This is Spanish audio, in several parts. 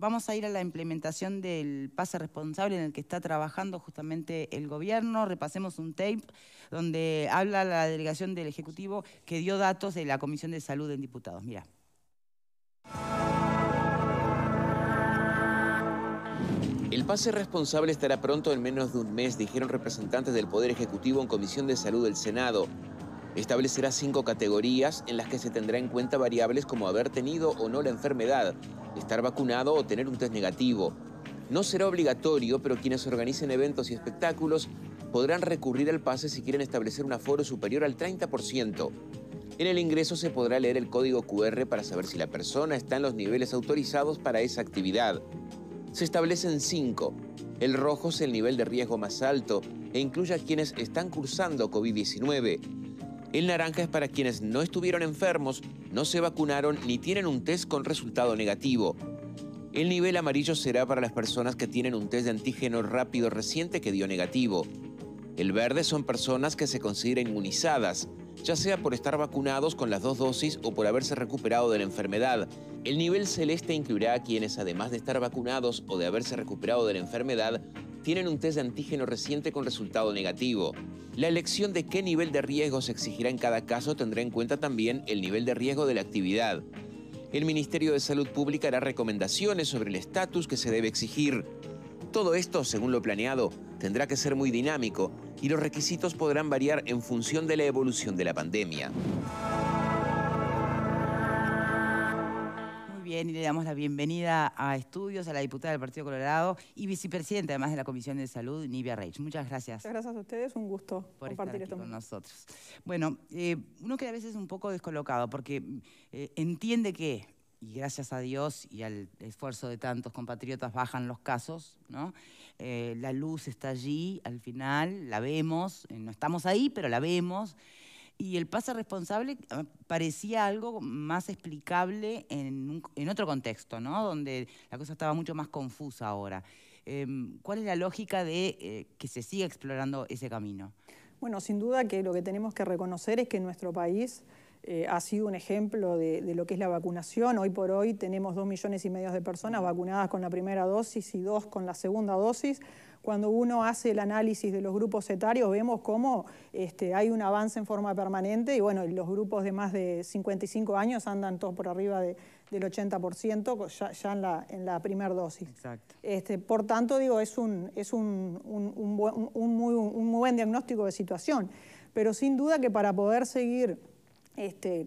vamos a ir a la implementación del pase responsable en el que está trabajando justamente el gobierno. Repasemos un tape donde habla la delegación del Ejecutivo que dio datos de la Comisión de Salud en Diputados. Mira. El pase responsable estará pronto en menos de un mes, dijeron representantes del Poder Ejecutivo en Comisión de Salud del Senado. Establecerá 5 categorías en las que se tendrá en cuenta variables como haber tenido o no la enfermedad, estar vacunado o tener un test negativo. No será obligatorio, pero quienes organicen eventos y espectáculos podrán recurrir al pase si quieren establecer un aforo superior al 30%. En el ingreso se podrá leer el código QR para saber si la persona está en los niveles autorizados para esa actividad. Se establecen 5. El rojo es el nivel de riesgo más alto e incluye a quienes están cursando COVID-19. El naranja es para quienes no estuvieron enfermos, no se vacunaron ni tienen un test con resultado negativo. El nivel amarillo será para las personas que tienen un test de antígeno rápido reciente que dio negativo. El verde son personas que se consideran inmunizadas, ya sea por estar vacunados con las 2 dosis o por haberse recuperado de la enfermedad. El nivel celeste incluirá a quienes, además de estar vacunados o de haberse recuperado de la enfermedad, tienen un test de antígeno reciente con resultado negativo. La elección de qué nivel de riesgo se exigirá en cada caso tendrá en cuenta también el nivel de riesgo de la actividad. El Ministerio de Salud Pública hará recomendaciones sobre el estatus que se debe exigir. Todo esto, según lo planeado, tendrá que ser muy dinámico y los requisitos podrán variar en función de la evolución de la pandemia. Bien, y le damos la bienvenida a Estudios a la diputada del Partido Colorado y vicepresidenta además de la Comisión de Salud, Nivia Reich. Muchas gracias. Muchas gracias a ustedes, un gusto por compartir estar aquí esto con nosotros. Bueno, uno queda a veces un poco descolocado porque entiende que, y gracias a Dios y al esfuerzo de tantos compatriotas bajan los casos, ¿no? La luz está allí, al final la vemos, no estamos ahí, pero la vemos. Y el pase responsable parecía algo más explicable en otro contexto, ¿no? Donde la cosa estaba mucho más confusa ahora. ¿Cuál es la lógica de que se siga explorando ese camino? Bueno, sin duda que lo que tenemos que reconocer es que nuestro país ha sido un ejemplo de lo que es la vacunación. Hoy por hoy tenemos 2,5 millones de personas vacunadas con la primera dosis y 2 con la segunda dosis. Cuando uno hace el análisis de los grupos etarios, vemos cómo hay un avance en forma permanente y bueno, los grupos de más de 55 años andan todos por arriba del 80% ya en la primera dosis. Exacto. Por tanto, digo, es un muy buen diagnóstico de situación, pero sin duda que para poder seguir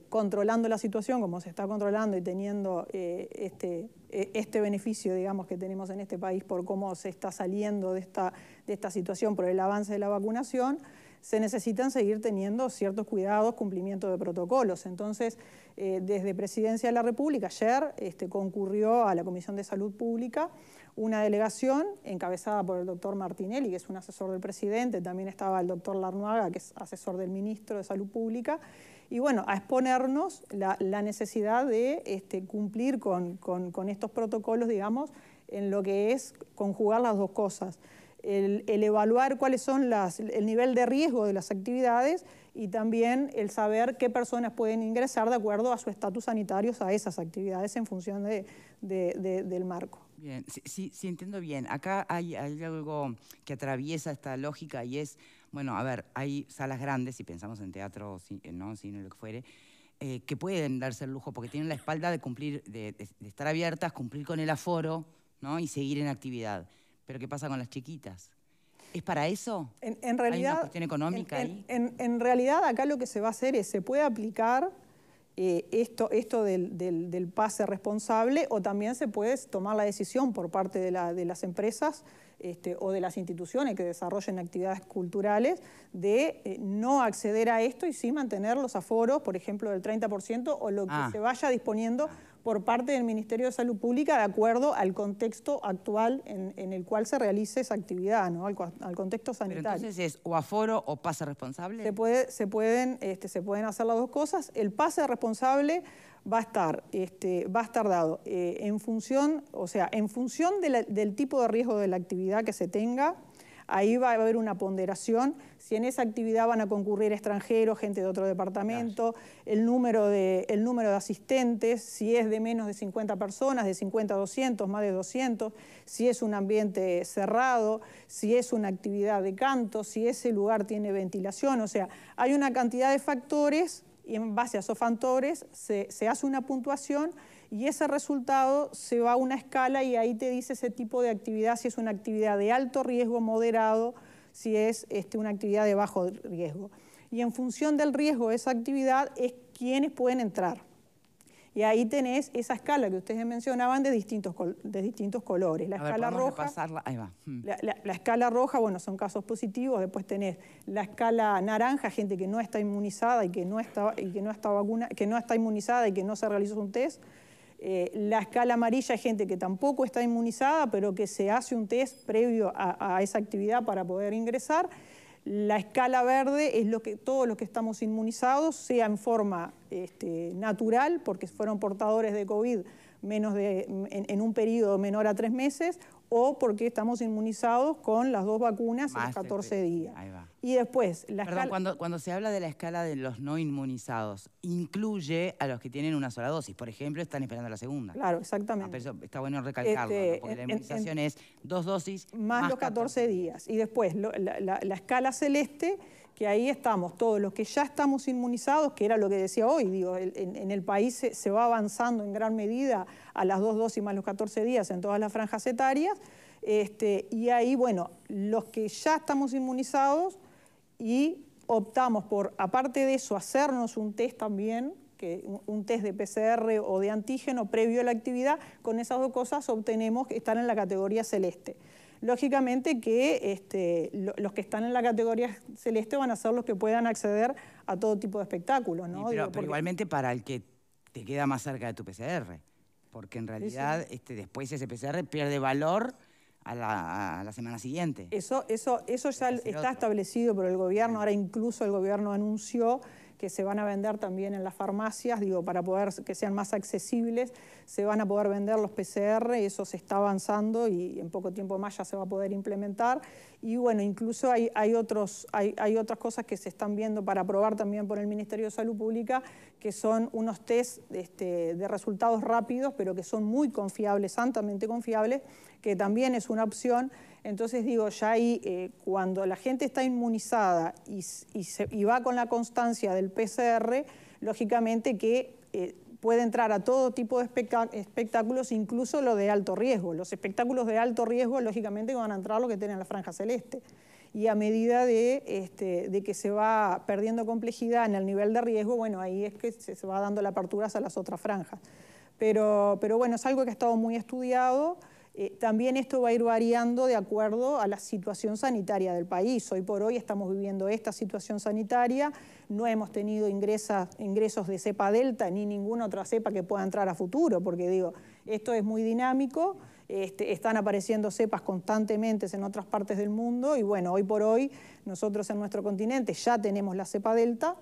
controlando la situación como se está controlando y teniendo este beneficio, digamos, que tenemos en este país por cómo se está saliendo de esta situación por el avance de la vacunación, se necesitan seguir teniendo ciertos cuidados, cumplimiento de protocolos. Entonces, desde Presidencia de la República, ayer concurrió a la Comisión de Salud Pública una delegación encabezada por el doctor Martinelli, que es un asesor del presidente, también estaba el doctor Larnuaga, que es asesor del ministro de Salud Pública, y bueno, a exponernos la necesidad de cumplir con estos protocolos, digamos, en lo que es conjugar las dos cosas. El evaluar cuáles son el nivel de riesgo de las actividades y también el saber qué personas pueden ingresar de acuerdo a su estatus sanitario a esas actividades en función del marco. Bien, sí, entiendo bien. Acá hay algo que atraviesa esta lógica y es, bueno, a ver, hay salas grandes, si pensamos en teatro, no, cine, lo que fuere, que pueden darse el lujo porque tienen la espalda de cumplir, de estar abiertas, cumplir con el aforo, ¿no? Y seguir en actividad. Pero ¿qué pasa con las chiquitas? ¿Es para eso? En realidad, ¿hay una cuestión económica ahí? En realidad, acá lo que se va a hacer es, se puede aplicar esto del pase responsable o también se puede tomar la decisión por parte de las empresas o de las instituciones que desarrollen actividades culturales de no acceder a esto y sí mantener los aforos, por ejemplo, del 30% o lo que se vaya disponiendo por parte del Ministerio de Salud Pública de acuerdo al contexto actual en el cual se realice esa actividad, ¿no? al contexto sanitario. Pero entonces es o aforo o pase responsable. Se pueden hacer las dos cosas. El pase responsable va a estar dado en función, del tipo de riesgo de la actividad que se tenga. ahí va a haber una ponderación. Si en esa actividad van a concurrir extranjeros, gente de otro departamento, el número de asistentes, si es de menos de 50 personas, de 50 a 200, más de 200, si es un ambiente cerrado, si es una actividad de canto, si ese lugar tiene ventilación. O sea, hay una cantidad de factores y en base a esos factores se hace una puntuación y ese resultado se va a una escala y ahí te dice ese tipo de actividad, si es una actividad de alto riesgo, moderado, si es una actividad de bajo riesgo. Y en función del riesgo de esa actividad es quiénes pueden entrar. Y ahí tenés esa escala que ustedes mencionaban de distintos colores. La escala roja, ahí va. La escala roja, bueno, son casos positivos. Después tenés la escala naranja, gente que no está inmunizada y que no está inmunizada y que no se realizó un test. La escala amarilla es gente que tampoco está inmunizada, pero que se hace un test previo a esa actividad para poder ingresar. La escala verde es todos los que estamos inmunizados, sea en forma natural, porque fueron portadores de COVID en un periodo menor a 3 meses, o porque estamos inmunizados con las 2 vacunas en los 14 días. Ahí va. Y después, cuando se habla de la escala de los no inmunizados, incluye a los que tienen una sola dosis. Por ejemplo, están esperando la segunda. Claro, exactamente. Pero eso está bueno recalcarlo, ¿no? Porque la inmunización es 2 dosis más los 14 días. Y después, la escala celeste, que ahí estamos todos los que ya estamos inmunizados, que era lo que decía hoy, digo, en el país se va avanzando en gran medida a las 2 dosis más los 14 días en todas las franjas etarias, y ahí, bueno, los que ya estamos inmunizados y optamos por, aparte de eso, hacernos un test también, un test de PCR o de antígeno previo a la actividad, con esas 2 cosas obtenemos estar en la categoría celeste. Lógicamente que los que están en la categoría celeste van a ser los que puedan acceder a todo tipo de espectáculos, ¿no? Pero igualmente para el que te queda más cerca de tu PCR, porque en realidad después ese PCR pierde valor a la semana siguiente. Eso ya está establecido por el gobierno. Ahora incluso el gobierno anunció que se van a vender también en las farmacias, digo, para poder que sean más accesibles, se van a poder vender los PCR, eso se está avanzando y en poco tiempo más ya se va a poder implementar. Y bueno, incluso hay otras cosas que se están viendo para probar también por el Ministerio de Salud Pública, que son unos test de resultados rápidos, pero que son muy confiables, altamente confiables, que también es una opción. Entonces digo, ya ahí cuando la gente está inmunizada y va con la constancia del PCR, lógicamente que puede entrar a todo tipo de espectáculos, incluso lo de alto riesgo. Los espectáculos de alto riesgo, lógicamente, van a entrar los que tienen la franja celeste. Y a medida de que se va perdiendo complejidad en el nivel de riesgo, bueno, ahí es que se va dando la apertura a las otras franjas. Pero bueno, es algo que ha estado muy estudiado. También esto va a ir variando de acuerdo a la situación sanitaria del país. Hoy por hoy estamos viviendo esta situación sanitaria, no hemos tenido ingresos de cepa delta ni ninguna otra cepa que pueda entrar a futuro, porque digo, esto es muy dinámico, están apareciendo cepas constantemente en otras partes del mundo y bueno, hoy por hoy nosotros en nuestro continente ya tenemos la cepa delta,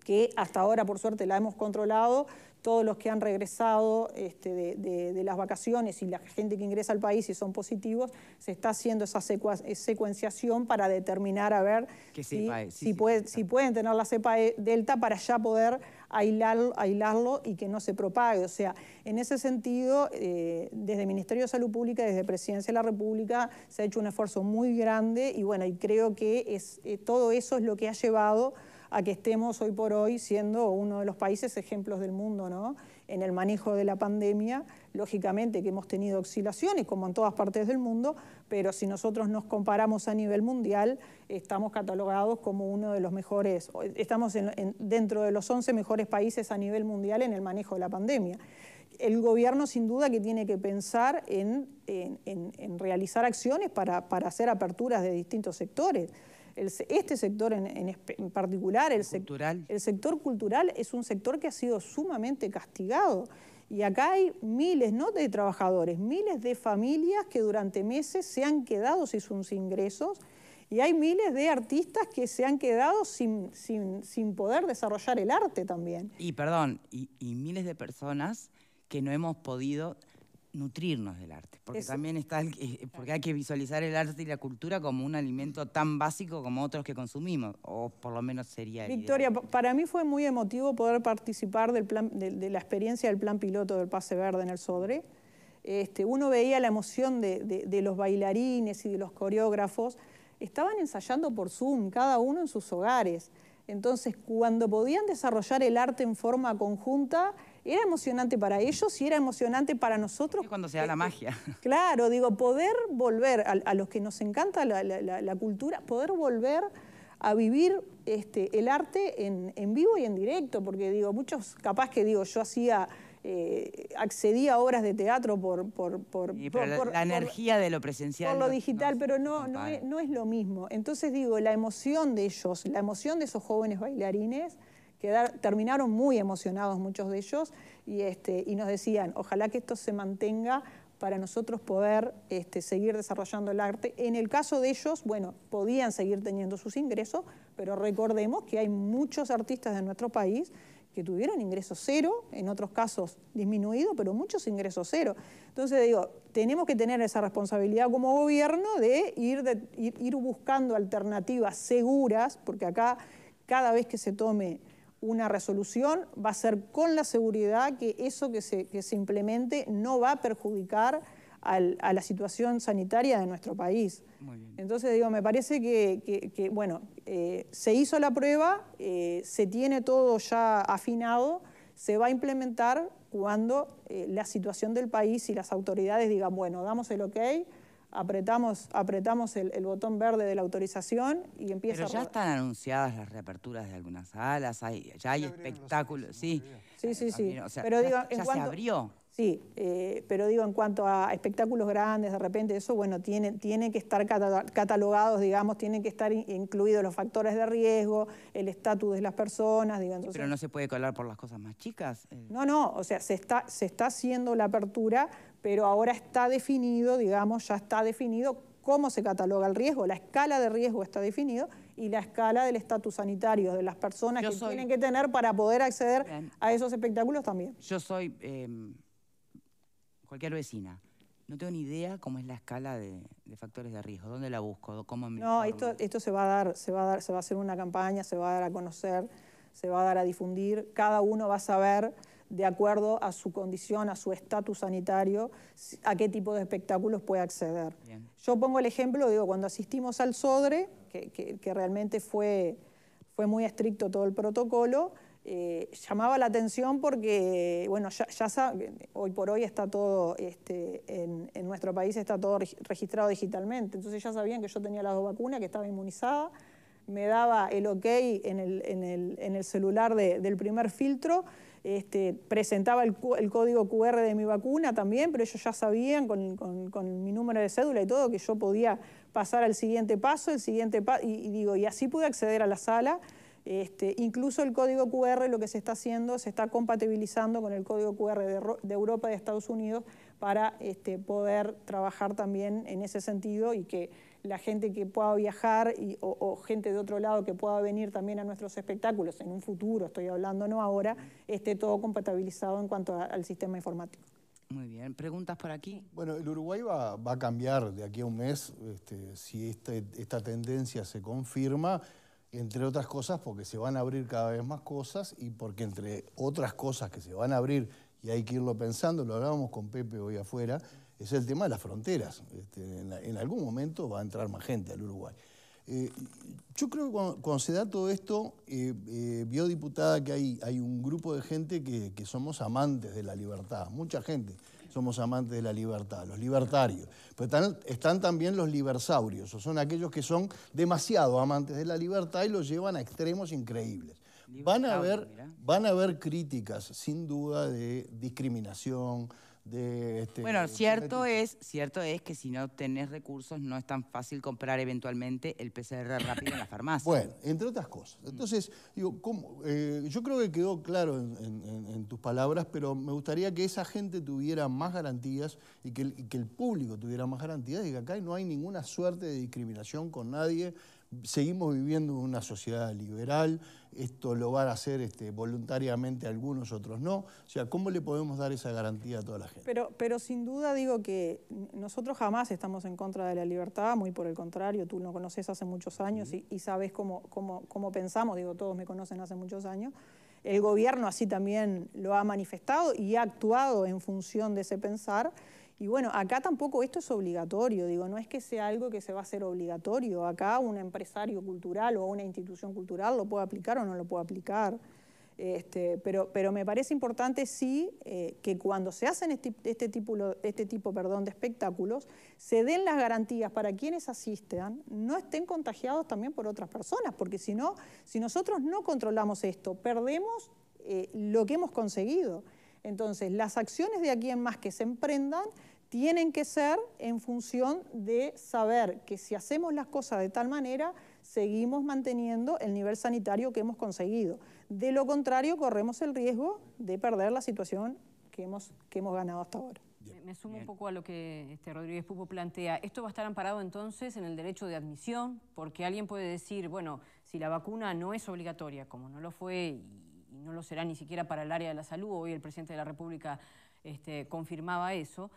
que hasta ahora por suerte la hemos controlado. Todos los que han regresado de las vacaciones y la gente que ingresa al país y son positivos, se está haciendo esa secuenciación para determinar a ver si pueden tener la cepa delta para ya poder aislarlo y que no se propague. O sea, en ese sentido, desde el Ministerio de Salud Pública, desde Presidencia de la República, se ha hecho un esfuerzo muy grande y bueno, y creo que todo eso es lo que ha llevado a que estemos hoy por hoy siendo uno de los países ejemplos del mundo, ¿no? En el manejo de la pandemia, lógicamente que hemos tenido oscilaciones como en todas partes del mundo, pero si nosotros nos comparamos a nivel mundial, estamos catalogados como uno de los mejores, estamos dentro de los 11 mejores países a nivel mundial en el manejo de la pandemia. El gobierno sin duda que tiene que pensar en realizar acciones para hacer aperturas de distintos sectores. Este sector en particular, el sector cultural, es un sector que ha sido sumamente castigado. Y acá hay miles, no de trabajadores, miles de familias que durante meses se han quedado sin sus ingresos y hay miles de artistas que se han quedado sin poder desarrollar el arte también. Y perdón, y miles de personas que no hemos podido nutrirnos del arte, porque Eso. también está porque hay que visualizar el arte y la cultura como un alimento tan básico como otros que consumimos, o por lo menos sería el Victoria, ideal. para mí fue muy emotivo poder participar de la experiencia del plan piloto del Pase Verde en el Sodre. Uno veía la emoción de los bailarines y de los coreógrafos. Estaban ensayando por Zoom, cada uno en sus hogares. Entonces, cuando podían desarrollar el arte en forma conjunta, era emocionante para ellos y era emocionante para nosotros. Es cuando se da la magia. Claro, digo, poder volver, a los que nos encanta la cultura, poder volver a vivir el arte en vivo y en directo, porque digo, muchos, capaz que digo, yo accedía a obras de teatro la energía de lo presencial. por lo digital, pero no es lo mismo. Entonces digo, la emoción de ellos, la emoción de esos jóvenes bailarines, terminaron muy emocionados muchos de ellos y nos decían, ojalá que esto se mantenga para nosotros poder seguir desarrollando el arte. En el caso de ellos, bueno, podían seguir teniendo sus ingresos, pero recordemos que hay muchos artistas de nuestro país que tuvieron ingresos cero, en otros casos disminuido, pero muchos ingresos cero. Entonces digo, tenemos que tener esa responsabilidad como gobierno de ir buscando alternativas seguras, porque acá cada vez que se tome una resolución va a ser con la seguridad que eso que se implemente no va a perjudicar a la situación sanitaria de nuestro país. Muy bien. Entonces, digo, me parece que bueno, se hizo la prueba, se tiene todo ya afinado, se va a implementar cuando la situación del país y las autoridades digan, bueno, damos el ok, apretamos el botón verde de la autorización y empieza Pero ya están anunciadas las reaperturas de algunas salas, ya hay espectáculos, sí. Sí. O sea, pero digo, ya se abrió. Sí, pero digo, en cuanto a espectáculos grandes, de repente eso, bueno, tiene que estar catalogados, digamos, tienen que estar incluidos los factores de riesgo, el estatus de las personas, digo, entonces, Pero no se puede colar por las cosas más chicas. No, o sea, se está haciendo la apertura, pero ahora está definido, digamos, ya está definido cómo se cataloga el riesgo, la escala de riesgo está definido y la escala del estatus sanitario de las personas tienen que tener para poder acceder a esos espectáculos también. Yo soy cualquier vecina. No tengo ni idea cómo es la escala de factores de riesgo. ¿Dónde la busco? ¿Cómo me No, informo? esto se va a hacer una campaña, se va a dar a conocer, se va a dar a difundir. Cada uno va a saber, de acuerdo a su condición, a su estatus sanitario, a qué tipo de espectáculos puede acceder. Bien. Yo pongo el ejemplo, digo, cuando asistimos al Sodre, que realmente fue muy estricto todo el protocolo, llamaba la atención porque, bueno, ya hoy por hoy está todo, en nuestro país está todo registrado digitalmente, entonces ya sabían que yo tenía las 2 vacunas, que estaba inmunizada, me daba el ok en el celular del primer filtro, presentaba el código QR de mi vacuna también, pero ellos ya sabían con mi número de cédula y todo que yo podía pasar al siguiente paso, y así pude acceder a la sala. Incluso el código QR lo que se está haciendo, se está compatibilizando con el código QR de Europa y de Estados Unidos para poder trabajar también en ese sentido y que la gente que pueda viajar o gente de otro lado que pueda venir también a nuestros espectáculos en un futuro, estoy hablando no ahora, esté todo compatibilizado en cuanto al sistema informático. Muy bien. ¿Preguntas por aquí? Bueno, el Uruguay va a cambiar de aquí a un mes, si esta tendencia se confirma, entre otras cosas porque se van a abrir cada vez más cosas y porque entre otras cosas que se van a abrir, y hay que irlo pensando, lo hablábamos con Pepe hoy afuera, es el tema de las fronteras. En algún momento va a entrar más gente al Uruguay. Yo creo que cuando se da todo esto, vio, diputada, que hay un grupo de gente que somos amantes de la libertad, mucha gente somos amantes de la libertad, los libertarios. Pero están también los libersaurios, o son aquellos que son demasiado amantes de la libertad y los llevan a extremos increíbles. Van a haber críticas, sin duda, de discriminación, bueno, cierto es que si no tenés recursos no es tan fácil comprar eventualmente el PCR rápido en la farmacia. Bueno, entre otras cosas. Entonces, digo, yo creo que quedó claro en tus palabras, pero me gustaría que esa gente tuviera más garantías y que el público tuviera más garantías de que acá no hay ninguna suerte de discriminación con nadie seguimos viviendo en una sociedad liberal, esto lo van a hacer voluntariamente algunos, otros no. O sea, ¿cómo le podemos dar esa garantía a toda la gente? Pero sin duda digo que nosotros jamás estamos en contra de la libertad, muy por el contrario, tú lo conoces hace muchos años y sabes cómo pensamos, digo, todos me conocen hace muchos años. El gobierno así también lo ha manifestado y ha actuado en función de ese pensar. Y bueno, acá tampoco esto es obligatorio, digo, no es que sea algo que se va a hacer obligatorio. Acá un empresario cultural o una institución cultural lo puede aplicar o no lo puede aplicar. Pero me parece importante sí que cuando se hacen este tipo de espectáculos, se den las garantías para quienes asistan, no estén contagiados también por otras personas, porque si no, si nosotros no controlamos esto, perdemos lo que hemos conseguido. Entonces, las acciones de aquí en más que se emprendan tienen que ser en función de saber que si hacemos las cosas de tal manera, seguimos manteniendo el nivel sanitario que hemos conseguido. De lo contrario, corremos el riesgo de perder la situación que hemos ganado hasta ahora. Me sumo un poco a lo que Rodríguez Pupo plantea. ¿Esto va a estar amparado entonces en el derecho de admisión? Porque alguien puede decir, bueno, si la vacuna no es obligatoria, como no lo fue y no lo será ni siquiera para el área de la salud, hoy el presidente de la República confirmaba eso,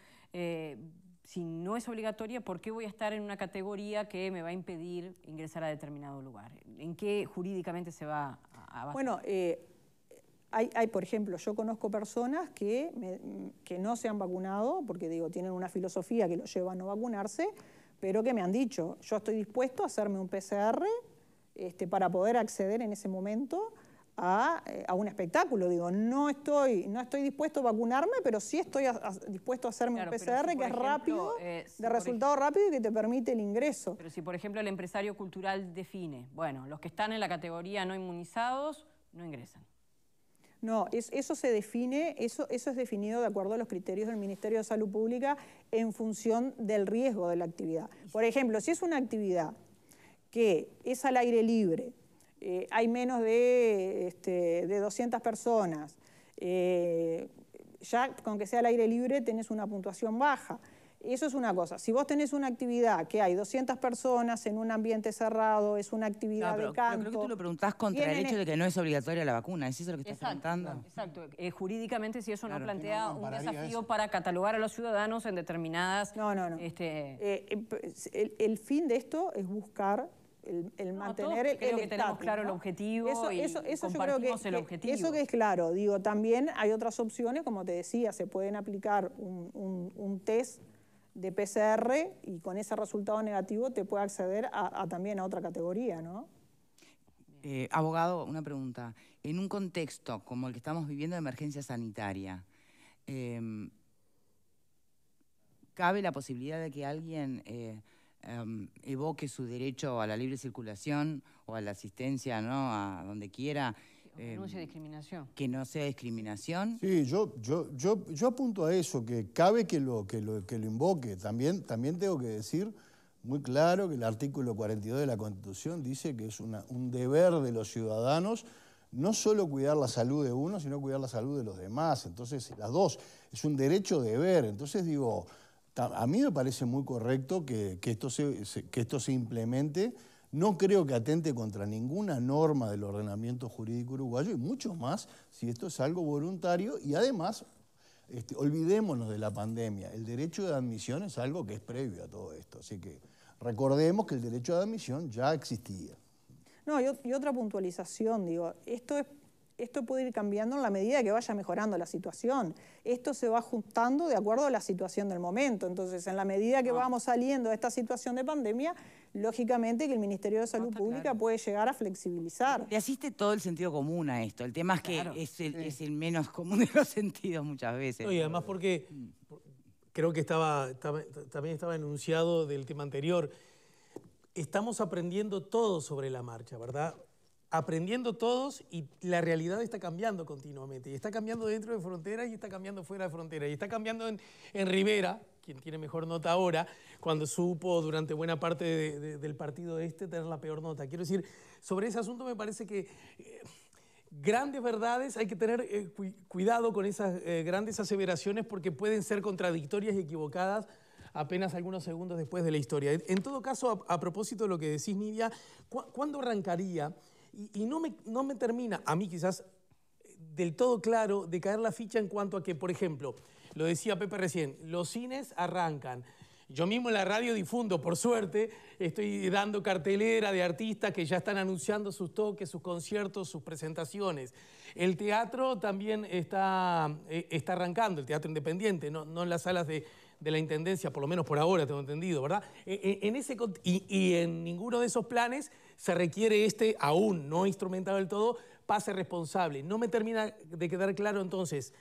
si no es obligatoria, ¿por qué voy a estar en una categoría que me va a impedir ingresar a determinado lugar? ¿En qué jurídicamente se va a basar? Bueno, por ejemplo, yo conozco personas que no se han vacunado, porque digo, tienen una filosofía que los lleva a no vacunarse, pero que me han dicho, yo estoy dispuesto a hacerme un PCR para poder acceder en ese momento a un espectáculo. Digo, no estoy dispuesto a vacunarme, pero sí estoy dispuesto a hacerme un PCR que es rápido, de resultado rápido y que te permite el ingreso. Pero si, por ejemplo, el empresario cultural define, bueno, los que están en la categoría no inmunizados no ingresan. No, eso se define, eso es definido de acuerdo a los criterios del Ministerio de Salud Pública en función del riesgo de la actividad. Por ejemplo, si es una actividad que es al aire libre, hay menos de 200 personas, ya con que sea al aire libre tenés una puntuación baja. Eso es una cosa. Si vos tenés una actividad que hay 200 personas en un ambiente cerrado, es una actividad de canto... Pero creo que tú lo preguntás contra el hecho de que no es obligatoria la vacuna. ¿Es eso lo que estás preguntando? Exacto. Jurídicamente, si eso no plantea un desafío para catalogar a los ciudadanos en determinadas... No. El fin de esto es buscar el mantener el creo que estatus, tenemos claro el objetivo y compartimos el objetivo. Eso que es claro. Digo, también hay otras opciones, como te decía, se pueden aplicar un test de PCR y con ese resultado negativo te puede acceder también a otra categoría, ¿no? Abogado, una pregunta. En un contexto como el que estamos viviendo de emergencia sanitaria, ¿cabe la posibilidad de que alguien evoque su derecho a la libre circulación o a la asistencia, ¿no?, a donde quiera? Denuncie discriminación. Que no sea discriminación. Sí, yo apunto a eso, que cabe que lo invoque. También tengo que decir muy claro que el artículo 42 de la Constitución dice que es un deber de los ciudadanos no solo cuidar la salud de uno, sino cuidar la salud de los demás. Entonces, las dos, es un derecho-deber. Entonces, digo, a mí me parece muy correcto que esto se implemente. No creo que atente contra ninguna norma del ordenamiento jurídico uruguayo y mucho más si esto es algo voluntario y además, olvidémonos de la pandemia. El derecho de admisión es algo que es previo a todo esto, así que recordemos que el derecho de admisión ya existía. No, y otra puntualización, digo, esto puede ir cambiando en la medida que vaya mejorando la situación. Esto se va ajustando de acuerdo a la situación del momento. Entonces, en la medida que vamos saliendo de esta situación de pandemia, lógicamente que el Ministerio de Salud Pública puede llegar a flexibilizar. Le asiste todo el sentido común a esto. El tema es que es el menos común de los sentidos muchas veces. No, y además porque creo que también estaba enunciado del tema anterior. Estamos aprendiendo todos sobre la marcha, ¿verdad? Aprendiendo todos y la realidad está cambiando continuamente. Y está cambiando dentro de fronteras y está cambiando fuera de fronteras. Y está cambiando en Rivera, quien tiene mejor nota ahora, cuando supo durante buena parte del partido tener la peor nota. Quiero decir, sobre ese asunto me parece que grandes verdades, hay que tener cuidado con esas grandes aseveraciones porque pueden ser contradictorias y equivocadas apenas algunos segundos después de la historia. En todo caso, a propósito de lo que decís, Nidia, ¿cuándo arrancaría? Y no me termina, a mí quizás, del todo claro de caer la ficha en cuanto a que, por ejemplo, lo decía Pepe recién, los cines arrancan. Yo mismo en la radio difundo, por suerte, estoy dando cartelera de artistas que ya están anunciando sus toques, sus conciertos, sus presentaciones. El teatro también está arrancando, el teatro independiente, no en las salas de la Intendencia, por lo menos por ahora tengo entendido, ¿verdad? Y en ninguno de esos planes se requiere aún no instrumentado del todo, pase responsable. No me termina de quedar claro entonces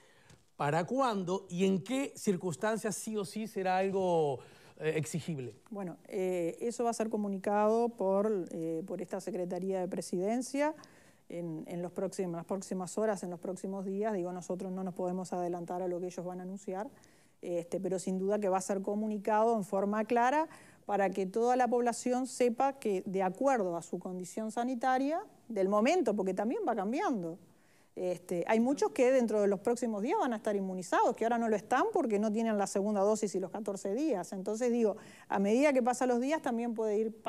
para cuándo y en qué circunstancias sí o sí será algo exigible. Bueno, eso va a ser comunicado por esta Secretaría de Presidencia en las próximas horas, en los próximos días. Digo, nosotros no nos podemos adelantar a lo que ellos van a anunciar, pero sin duda que va a ser comunicado en forma clara para que toda la población sepa que, de acuerdo a su condición sanitaria, del momento, porque también va cambiando. Hay muchos que dentro de los próximos días van a estar inmunizados, que ahora no lo están porque no tienen la segunda dosis y los 14 días. Entonces digo, a medida que pasan los días también puede ir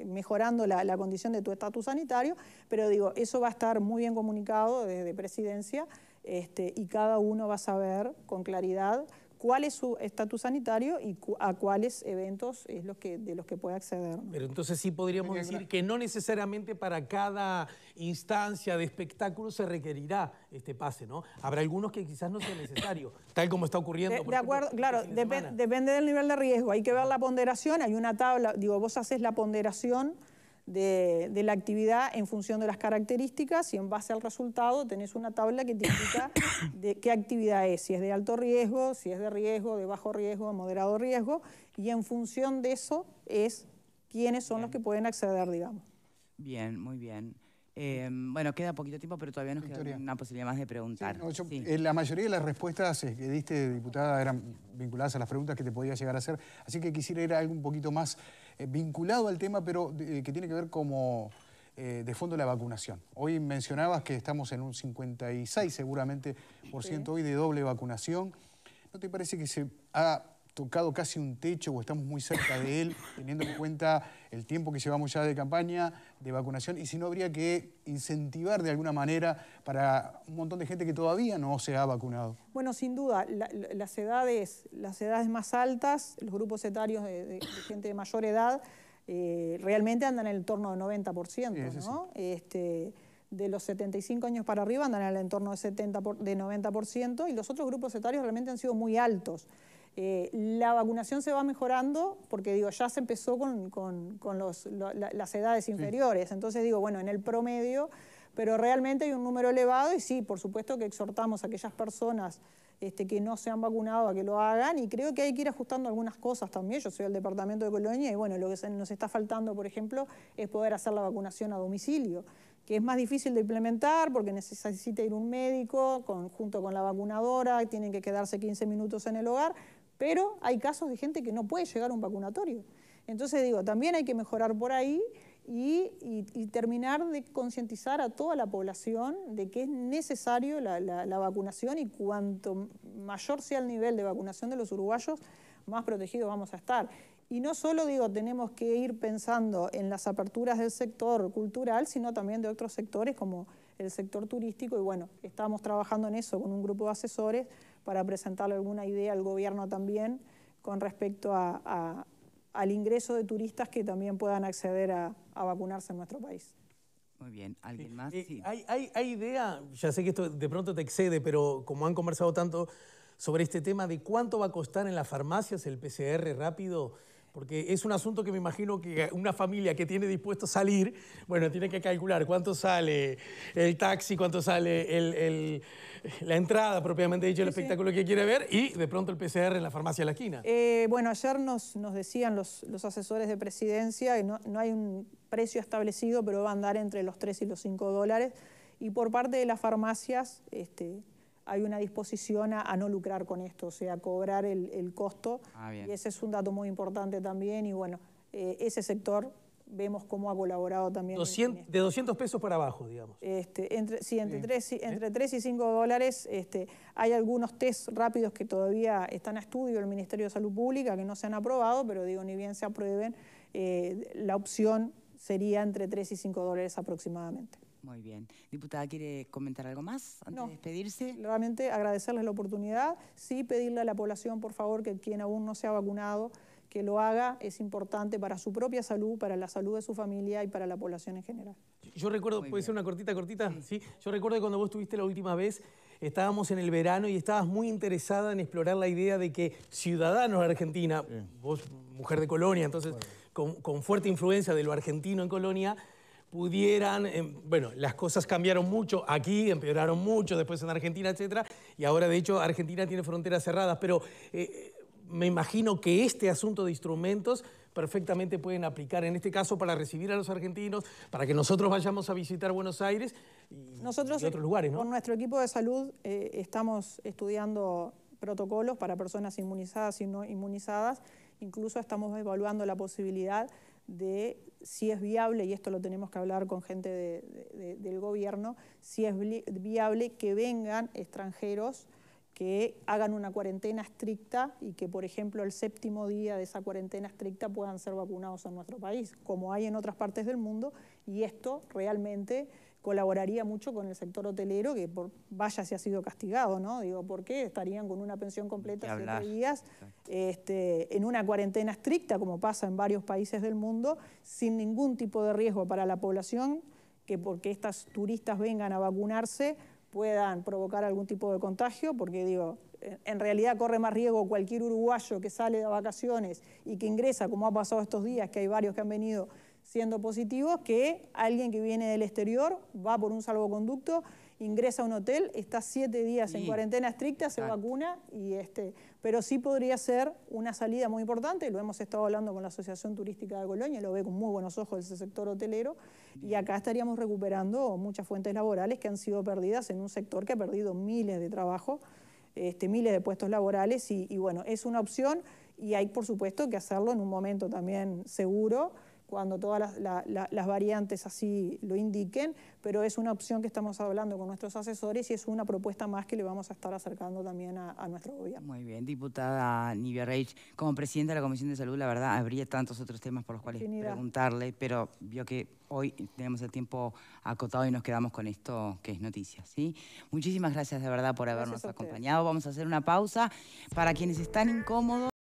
mejorando la condición de tu estatus sanitario, pero digo, eso va a estar muy bien comunicado desde Presidencia y cada uno va a saber con claridad cuál es su estatus sanitario y a cuáles eventos es de los que puede acceder, ¿no? Pero entonces sí podríamos decir que no necesariamente para cada instancia de espectáculo se requerirá este pase, ¿no? Habrá algunos que quizás no sea necesario, tal como está ocurriendo. De acuerdo, claro, depende del nivel de riesgo. Hay que ver la ponderación, hay una tabla, digo, vos haces la ponderación de la actividad en función de las características y en base al resultado tenés una tabla que te indica de qué actividad es, si es de alto riesgo, si es de riesgo, de bajo riesgo, de moderado riesgo, y en función de eso es quiénes son los que pueden acceder, digamos. Bien, muy bien. Bueno, queda poquito tiempo, pero todavía nos queda una posibilidad más de preguntar. Sí, la mayoría de las respuestas que diste, diputada, eran vinculadas a las preguntas que te podía llegar a hacer, así que quisiera ir a algo un poquito más vinculado al tema, pero que tiene que ver como de fondo la vacunación. Hoy mencionabas que estamos en un 56 seguramente por ciento hoy de doble vacunación. ¿No te parece que se ha tocado casi un techo o estamos muy cerca de él, teniendo en cuenta el tiempo que llevamos ya de campaña, de vacunación, y si no habría que incentivar de alguna manera para un montón de gente que todavía no se ha vacunado? Bueno, sin duda, las edades más altas, los grupos etarios de gente de mayor edad, realmente andan en el entorno del 90%, ¿no? Sí. De los 75 años para arriba andan en el entorno de 90%, y los otros grupos etarios realmente han sido muy altos. La vacunación se va mejorando porque, digo, ya se empezó con las edades inferiores. Entonces, digo, bueno, en el promedio, pero realmente hay un número elevado y sí, por supuesto que exhortamos a aquellas personas que no se han vacunado a que lo hagan, y creo que hay que ir ajustando algunas cosas también. Yo soy del departamento de Colonia y, bueno, lo que nos está faltando, por ejemplo, es poder hacer la vacunación a domicilio, que es más difícil de implementar porque necesita ir un médico junto con la vacunadora, tienen que quedarse 15 minutos en el hogar, pero hay casos de gente que no puede llegar a un vacunatorio. Entonces, digo, también hay que mejorar por ahí y terminar de concientizar a toda la población de que es necesario la vacunación, y cuanto mayor sea el nivel de vacunación de los uruguayos, más protegidos vamos a estar. Y no solo, digo, tenemos que ir pensando en las aperturas del sector cultural, sino también de otros sectores como el sector turístico, y bueno, estamos trabajando en eso con un grupo de asesores para presentarle alguna idea al gobierno también con respecto al ingreso de turistas que también puedan acceder a vacunarse en nuestro país. Muy bien, ¿alguien más? Sí. ¿Hay idea? Ya sé que esto de pronto te excede, pero como han conversado tanto sobre este tema de cuánto va a costar en las farmacias el PCR rápido, porque es un asunto que me imagino que una familia que tiene dispuesto a salir, bueno, tiene que calcular cuánto sale el taxi, cuánto sale la entrada propiamente dicho, el espectáculo que quiere ver, y de pronto el PCR en la farmacia de la esquina. Bueno, ayer nos decían los asesores de Presidencia que no hay un precio establecido, pero va a andar entre los 3 y los 5 dólares, y por parte de las farmacias hay una disposición a no lucrar con esto, o sea, cobrar el costo. Y ese es un dato muy importante también, y bueno, ese sector vemos cómo ha colaborado también. De 200 pesos para abajo, digamos. Entre 3 y 5 dólares. Hay algunos test rápidos que todavía están a estudio del Ministerio de Salud Pública, que no se han aprobado, pero digo, ni bien se aprueben, la opción sería entre 3 y 5 dólares aproximadamente. Muy bien. Diputada, ¿quiere comentar algo más antes de despedirse? Realmente agradecerles la oportunidad, sí pedirle a la población, por favor, que quien aún no se ha vacunado, que lo haga, es importante para su propia salud, para la salud de su familia y para la población en general. Yo recuerdo, ¿puede ser una cortita? Sí. Yo recuerdo que cuando vos estuviste la última vez, estábamos en el verano y estabas muy interesada en explorar la idea de que ciudadanos de Argentina, vos mujer de Colonia, entonces con fuerte influencia de lo argentino en Colonia, pudieran, bueno, las cosas cambiaron mucho, aquí empeoraron mucho, después en Argentina, etcétera, y ahora de hecho Argentina tiene fronteras cerradas, pero me imagino que este asunto de instrumentos perfectamente pueden aplicar, en este caso para recibir a los argentinos, para que nosotros vayamos a visitar Buenos Aires y otros lugares, ¿no? Con nuestro equipo de salud estamos estudiando protocolos para personas inmunizadas y no inmunizadas, incluso estamos evaluando la posibilidad de si es viable, y esto lo tenemos que hablar con gente del gobierno, si es viable que vengan extranjeros que hagan una cuarentena estricta y que, por ejemplo, el 7º día de esa cuarentena estricta puedan ser vacunados en nuestro país, como hay en otras partes del mundo, y esto realmente colaboraría mucho con el sector hotelero, que vaya si ha sido castigado, ¿no? Digo, ¿por qué estarían con una pensión completa 7 días en una cuarentena estricta, como pasa en varios países del mundo, sin ningún tipo de riesgo para la población, que porque estas turistas vengan a vacunarse puedan provocar algún tipo de contagio? Porque digo, en realidad corre más riesgo cualquier uruguayo que sale de vacaciones y que ingresa, como ha pasado estos días, que hay varios que han venido siendo positivos, que alguien que viene del exterior, va por un salvoconducto, ingresa a un hotel, está 7 días en cuarentena estricta, se vacuna, pero sí podría ser una salida muy importante. Lo hemos estado hablando con la Asociación Turística de Colonia, lo ve con muy buenos ojos ese sector hotelero, y acá estaríamos recuperando muchas fuentes laborales que han sido perdidas en un sector que ha perdido miles de trabajos, miles de puestos laborales, y bueno, es una opción, y hay por supuesto que hacerlo en un momento también seguro, cuando todas las variantes así lo indiquen, pero es una opción que estamos hablando con nuestros asesores y es una propuesta más que le vamos a estar acercando también a nuestro gobierno. Muy bien, diputada Nivia Reich, como presidenta de la Comisión de Salud, la verdad, habría tantos otros temas por los cuales preguntarle, pero vio que hoy tenemos el tiempo acotado y nos quedamos con esto que es noticia, ¿sí? Muchísimas gracias de verdad por habernos acompañado. Vamos a hacer una pausa para quienes están incómodos.